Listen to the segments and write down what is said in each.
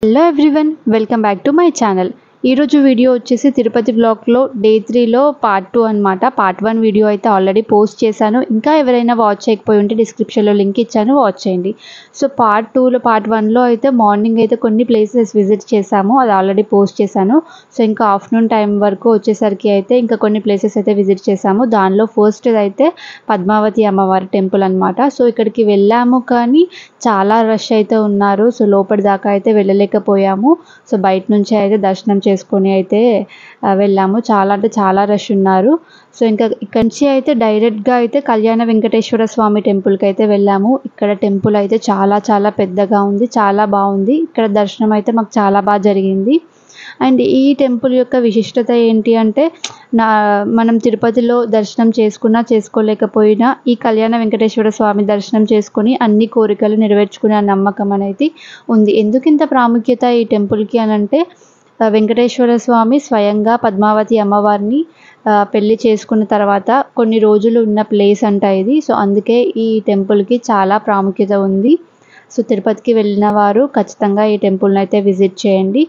Hello everyone, welcome back to my channel. ఈరోజు video వచ్చేసి తిరుపతి బ్లాగ్లో డే 3లో పార్ట్ 2 అనమాట. పార్ట్ 1 వీడియో అయితే ఆల్రెడీ పోస్ట్ చేశాను. ఇంకా ఎవరైనా వాచ్ చేయకపోయి ఉంటే డిస్క్రిప్షన్లో లింక్ ఇచ్చాను, వాచ్ చేయండి. సో పార్ట్ 1లో అయితే మార్నింగ్ అయితే కొన్ని ప్లేసెస్ విజిట్ చేశాము, అది ఆల్రెడీ పోస్ట్ చేశాను. సో ఇంకా ఆఫ్టర్నూన్ టైం వరకు వచ్చేసరికి అయితే ఇంకా కొన్ని ప్లేసెస్ అయితే విజిట్ చేశాము. దానిలో ఫస్ట్ అయితే పద్మావతి అమ్మవారి టెంపుల్ అనమాట. సో ఇక్కడికి వెళ్ళాము, కానీ చాలా రష్ అయితే ఉన్నారు. సో లోపలి దాకా అయితే వెళ్ళలేకపోయాము. సో బయట నుంచి అయితే దర్శనం చేసుకొని అయితే వెళ్ళాము. చాలా అంటే చాలా రష్ ఉన్నారు. సో ఇంకా ఇక్కడి నుంచి అయితే డైరెక్ట్గా అయితే కళ్యాణ వెంకటేశ్వర స్వామి టెంపుల్కి అయితే వెళ్ళాము. ఇక్కడ టెంపుల్ అయితే చాలా చాలా పెద్దగా ఉంది, చాలా బాగుంది. ఇక్కడ దర్శనం అయితే మాకు చాలా బాగా జరిగింది. అండ్ ఈ టెంపుల్ యొక్క విశిష్టత ఏంటి అంటే, మనం తిరుపతిలో దర్శనం చేసుకున్నా చేసుకోలేకపోయినా ఈ కళ్యాణ వెంకటేశ్వర స్వామి దర్శనం చేసుకుని అన్ని కోరికలు నెరవేర్చుకునే నమ్మకం అనేది ఉంది. ఎందుకు ఇంత ప్రాముఖ్యత ఈ టెంపుల్కి అని అంటే, వెంకటేశ్వర స్వామి స్వయంగా పద్మావతి అమ్మవారిని పెళ్లి చేసుకున్న తర్వాత కొన్ని రోజులు ఉన్న ప్లేస్ అంట ఇది. సో అందుకే ఈ టెంపుల్కి చాలా ప్రాముఖ్యత ఉంది. సో తిరుపతికి వెళ్ళిన వారు ఖచ్చితంగా ఈ టెంపుల్ని అయితే విజిట్ చేయండి.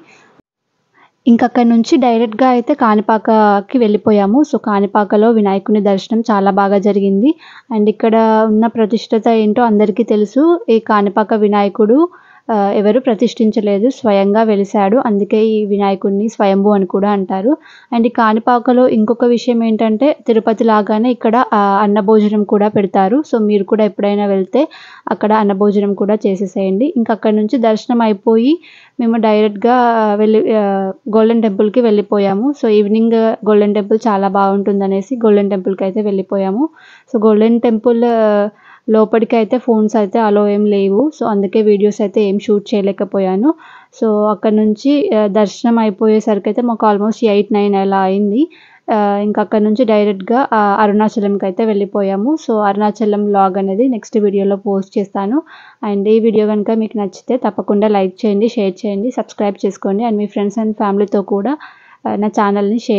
ఇంక అక్కడి నుంచి డైరెక్ట్గా అయితే కాణిపాకకి వెళ్ళిపోయాము. సో కాణిపాకలో వినాయకుని దర్శనం చాలా బాగా జరిగింది. అండ్ ఇక్కడ ఉన్న ప్రతిష్టత ఏంటో అందరికీ తెలుసు. ఈ కాణిపాక వినాయకుడు ఎవరు ప్రతిష్ఠించలేదు, స్వయంగా వెలిశాడు. అందుకే ఈ వినాయకుడిని స్వయంభూ అని కూడా అంటారు. అండ్ ఈ కాణిపాకలో ఇంకొక విషయం ఏంటంటే, తిరుపతి లాగానే ఇక్కడ అన్నభోజనం కూడా పెడతారు. సో మీరు కూడా ఎప్పుడైనా వెళ్తే అక్కడ అన్నభోజనం కూడా చేసేసేయండి. ఇంకా అక్కడ నుంచి దర్శనం అయిపోయి మేము డైరెక్ట్గా గోల్డెన్ టెంపుల్కి వెళ్ళిపోయాము. సో ఈవినింగ్ గోల్డెన్ టెంపుల్ చాలా బాగుంటుంది అనేసి గోల్డెన్ టెంపుల్కి అయితే వెళ్ళిపోయాము. సో గోల్డెన్ టెంపుల్ లోపలికి అయితే ఫోన్స్ అయితే అలో ఏం లేవు. సో అందుకే వీడియోస్ అయితే ఏం షూట్ చేయలేకపోయాను. సో అక్కడ నుంచి దర్శనం అయిపోయేసరికి అయితే మాకు ఆల్మోస్ట్ 8-9 అలా అయింది. ఇంకా అక్కడ నుంచి డైరెక్ట్గా అరుణాచలంకి అయితే వెళ్ళిపోయాము. సో అరుణాచలం వ్లాగ్ అనేది నెక్స్ట్ వీడియోలో పోస్ట్ చేస్తాను. అండ్ ఈ వీడియో కనుక మీకు నచ్చితే తప్పకుండా లైక్ చేయండి, షేర్ చేయండి, సబ్స్క్రైబ్ చేసుకోండి. అండ్ మీ ఫ్రెండ్స్ అండ్ ఫ్యామిలీతో కూడా నా ఛానల్ని షేర్